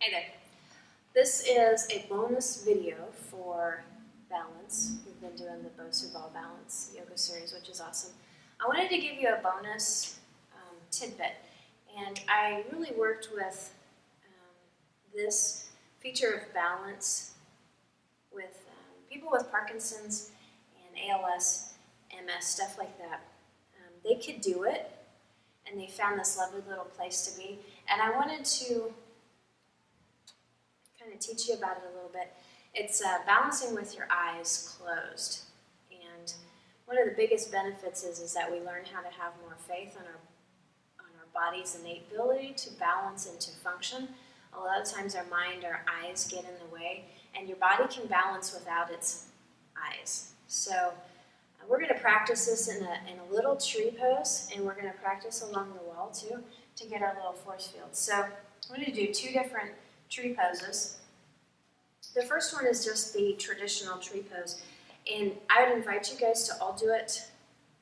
Hey there. This is a bonus video for balance. We've been doing the Bosu ball balance yoga series, which is awesome. I wanted to give you a bonus tidbit, and I really worked with this feature of balance with people with Parkinson's and ALS, MS, stuff like that. They could do it, and they found this lovely little place to be, and I wanted to kind of teach you about it a little bit. It's balancing with your eyes closed. And one of the biggest benefits is that we learn how to have more faith on our body's innate ability to balance and to function. A lot of times our mind, our eyes get in the way, and your body can balance without its eyes. So we're going to practice this in a little tree pose, and we're going to practice along the wall too to get our little force field. So I'm going to do two different tree poses. The first one is just the traditional tree pose, and I would invite you guys to all do it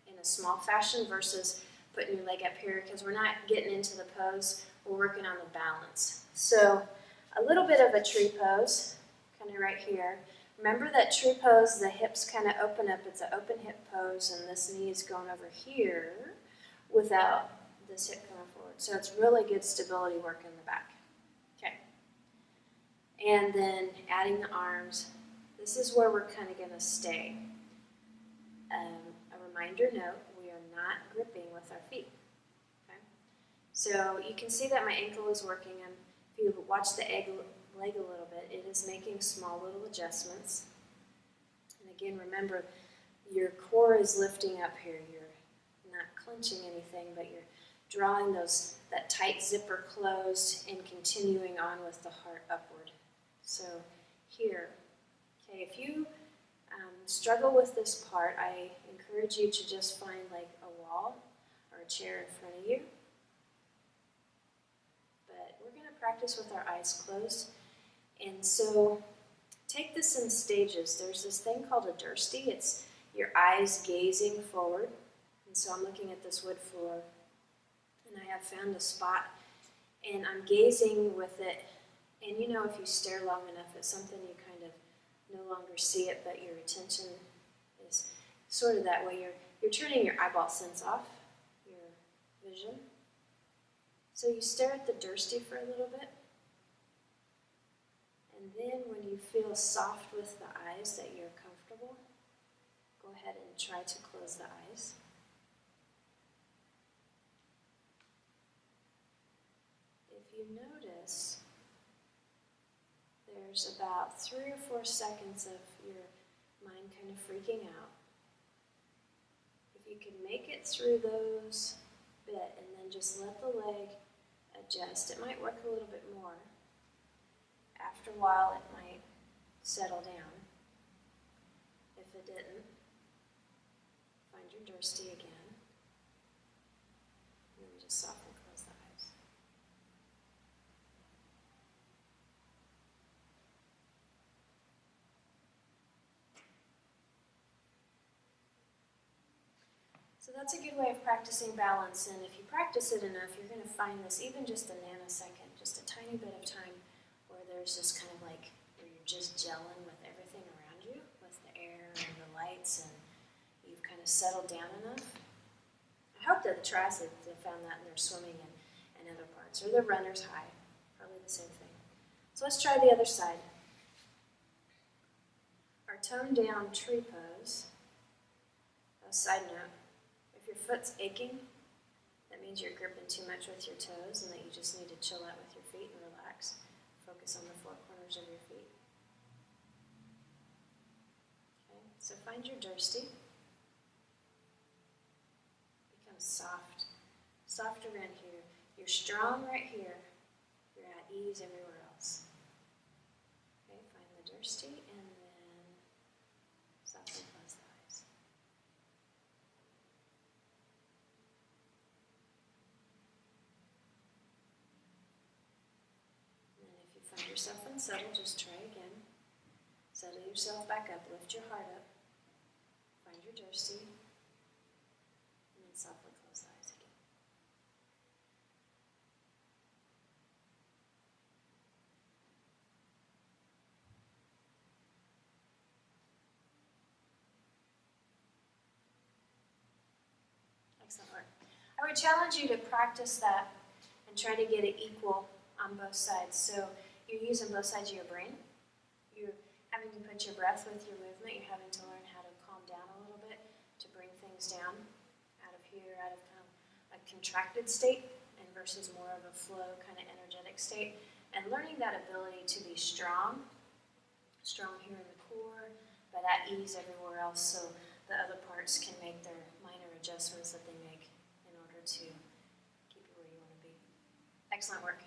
in a small fashion versus putting your leg up here, because we're not getting into the pose, we're working on the balance. So a little bit of a tree pose, kind of right here. Remember that tree pose, the hips kind of open up, it's an open hip pose, and this knee is going over here without this hip coming forward. So it's really good stability work in the back. And then adding the arms. This is where we're kind of going to stay. A reminder note, we are not gripping with our feet. Okay? So you can see that my ankle is working, and if you watch the leg a little bit, it is making small little adjustments. And again, remember, your core is lifting up here. You're not clenching anything, but you're drawing that tight zipper closed and continuing on with the heart upward. So here, okay, if you struggle with this part, I encourage you to just find like a wall or a chair in front of you. But we're going to practice with our eyes closed. And so take this in stages. There's this thing called a Dursti. It's your eyes gazing forward. And so I'm looking at this wood floor, and I have found a spot, and I'm gazing with it. And you know, if you stare long enough at something, you kind of no longer see it, but your attention is sort of that way. You're turning your eyeball sense off, your vision. So you stare at the Dursti for a little bit. And then when you feel soft with the eyes, that you're comfortable, go ahead and try to close the eyes. If you notice, there's about 3 or 4 seconds of your mind kind of freaking out. If you can make it through those bit and then just let the leg adjust, it might work a little bit more. After a while, it might settle down. If it didn't, find your Dursti again, and then just softly close the eyes. So that's a good way of practicing balance, and if you practice it enough, you're going to find this, even just a nanosecond, just a tiny bit of time, where there's just kind of like, where you're just gelling with everything around you, with the air and the lights, and you've kind of settled down enough. I hope that the triathletes have found that in their swimming and other parts, or the runner's high, probably the same thing. So let's try the other side. Our toned down tree pose. A side note, if your foot's aching, that means you're gripping too much with your toes and that you just need to chill out with your feet and relax. Focus on the 4 corners of your feet. Okay, so find your Dursti. Become soft. Soft around here. You're strong right here. You're at ease everywhere else. Okay, find the Dursti and then softly close the eyes. And if you find yourself unsettled, just try again. Settle yourself back up, lift your heart up, find your Dursti, and then softly close the eyes again. Excellent work. I would challenge you to practice that and try to get it equal on both sides. So you're using both sides of your brain. You're having to put your breath with your movement. You're having to learn how to calm down a little bit to bring things down out of here, out of kind of a contracted state and versus more of a flow kind of energetic state. And learning that ability to be strong here in the core, but at ease everywhere else, so the other parts can make their minor adjustments that they make in order to keep you where you want to be. Excellent work.